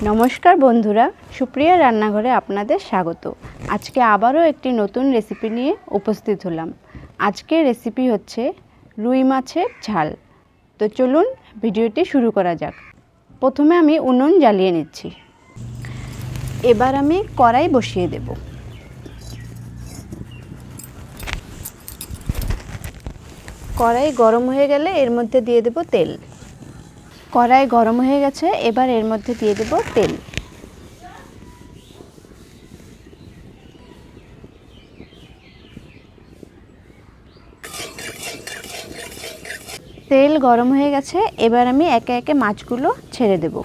নমস্কার বন্ধুরা, সুপ্রিয়া রান্নাঘরে আপনাদের স্বাগত। আজকে আবারও একটি নতুন রেসিপি নিয়ে উপস্থিত হলাম। আজকের রেসিপি হচ্ছে রুই মাছের ঝাল। তো চলুন ভিডিওটি শুরু করা যাক। প্রথমে আমি উনুন জ্বালিয়ে নিচ্ছি। এবার আমি কড়াই বসিয়ে দেব। কড়াই গরম হয়ে গেলে এর মধ্যে দিয়ে দেব তেল। কড়াই গরম হয়ে গেছে, এবার এর মধ্যে দিয়ে দেব তেল। তেল গরম হয়ে গেছে, এবার আমি একে একে মাছগুলো ছেড়ে দেব।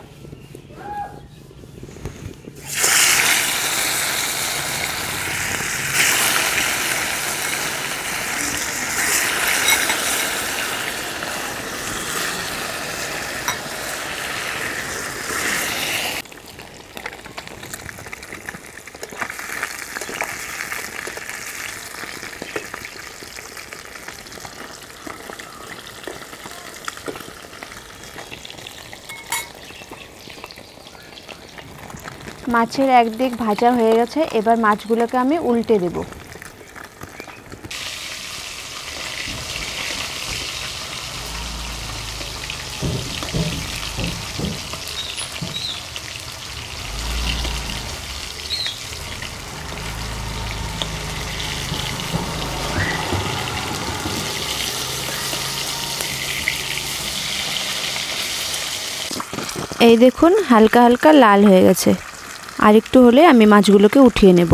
মাছের একদিক ভাজা হয়ে গেছে, এবার মাছগুলোকে আমি উল্টে দেব। এই দেখুন, হালকা হালকা লাল হয়ে গেছে। আর একটু হলে আমি মাছগুলোকে উঠিয়ে নেব।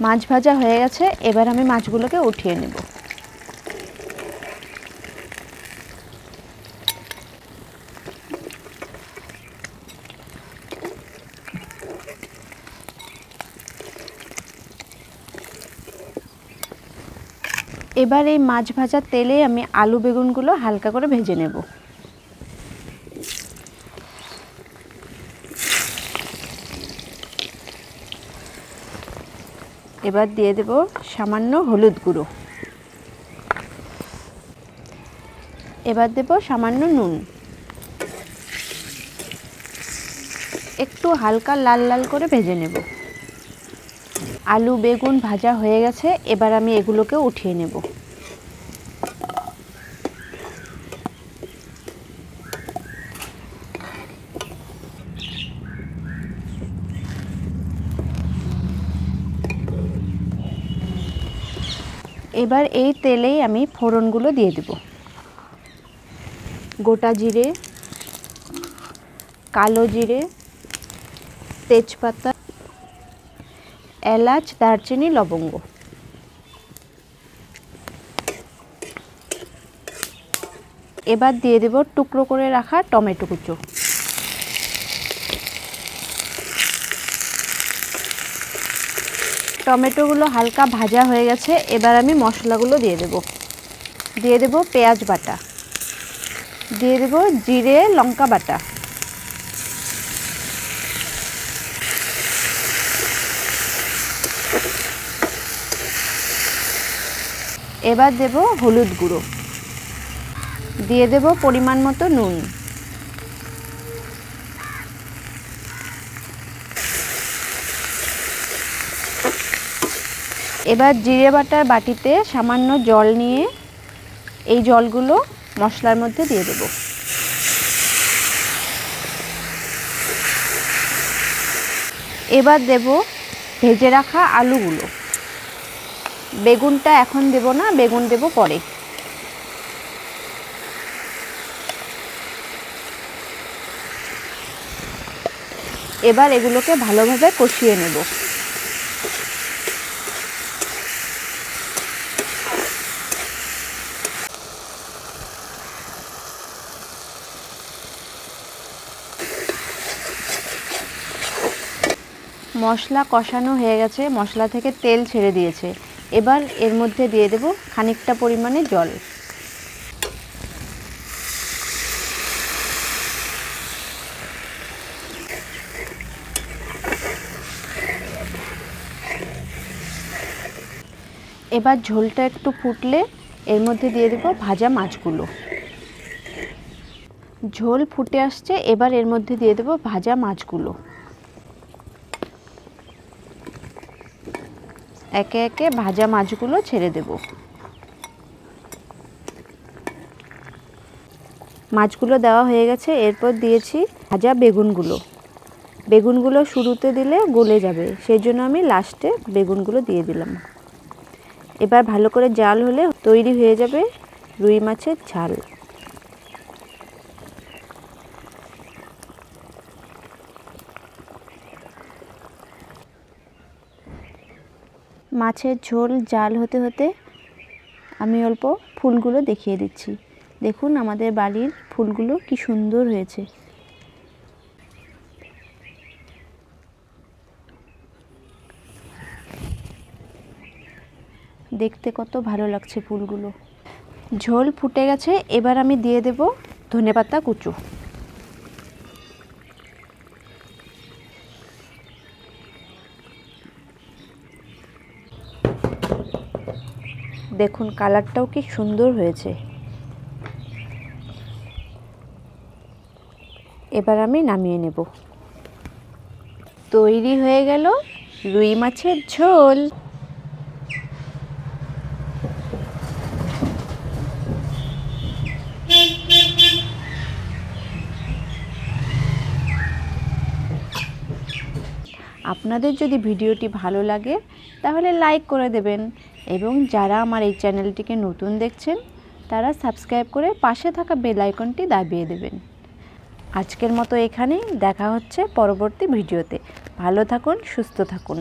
মাছ ভাজা হয়ে গেছে, এবার আমি মাছগুলোকে উঠিয়ে নেব। এবার এই মাছ ভাজার তেলে আমি আলু বেগুনগুলো হালকা করে ভেজে নেব। এবার দিয়ে দেব সামান্য হলুদ গুঁড়ো। এবার দেব সামান্য নুন। একটু হালকা লাল লাল করে ভেজে নেব। আলু বেগুন ভাজা হয়ে গেছে, এবার আমি এগুলোকে উঠিয়ে নেব। এবার এই তেলেই আমি ফোড়নগুলো দিয়ে দেব। গোটা জিরে, কালো জিরে, তেজপাতা, এলাচ, দারচিনি, লবঙ্গ। এবার দিয়ে দেব টুকরো করে রাখা টমেটো কুচো। টমেটোগুলো হালকা ভাজা হয়ে গেছে, এবার আমি মশলাগুলো দিয়ে দেব। দিয়ে দেব পেঁয়াজ বাটা, দিয়ে দেব জিরে লঙ্কা বাটা, এবার দেব হলুদ গুঁড়ো, দিয়ে দেব পরিমাণ মতো নুন। এবার জিরে বাটার বাটিতে সামান্য জল নিয়ে এই জলগুলো মশলার মধ্যে দিয়ে দেব। এবার দেব ভেজে রাখা আলুগুলো। বেগুনটা এখন দেব না, বেগুন দেব পরে। এবার এগুলোকে ভালোভাবে কষিয়ে নেব। মশলা কষানো হয়ে গেছে, মশলা থেকে তেল ছেড়ে দিয়েছে। এবার এর মধ্যে দিয়ে দেব খানিকটা পরিমাণে জল। এবার ঝোলটা একটু ফুটলে এর মধ্যে দিয়ে দেব ভাজা মাছগুলো। ঝোল ফুটে আসছে, এবার এর মধ্যে দিয়ে দেব ভাজা মাছগুলো। একে একে ভাজা মাছগুলো ছেড়ে দেব। মাছগুলো দেওয়া হয়ে গেছে, এরপর দিয়েছি ভাজা বেগুনগুলো। বেগুনগুলো শুরুতে দিলে গলে যাবে, সেই জন্য আমি লাস্টে বেগুনগুলো দিয়ে দিলাম। এবার ভালো করে জাল হলে তৈরি হয়ে যাবে রুই মাছের ঝাল। মাছের ঝোল জাল হতে হতে আমি অল্প ফুলগুলো দেখিয়ে দিচ্ছি। দেখুন আমাদের বাড়ির ফুলগুলো কি সুন্দর হয়েছে। দেখতে কত ভালো লাগছে ফুলগুলো। ঝোল ফুটে গেছে, এবার আমি দিয়ে দেব ধনেপাতা কুচো। দেখুন কালারটাও কি সুন্দর হয়েছে। এবার আমি নামিয়ে নেব। তৈরি হয়ে গেল রুই মাছের ঝোল। আপনাদের যদি ভিডিওটি ভালো লাগে তাহলে লাইক করে দেবেন, এবং যারা আমার এই চ্যানেলটিকে নতুন দেখছেন তারা সাবস্ক্রাইব করে পাশে থাকা বেল আইকনটি দাবিয়ে দেবেন। আজকের মতো এখানেই, দেখা হচ্ছে পরবর্তী ভিডিওতে। ভালো থাকুন, সুস্থ থাকুন।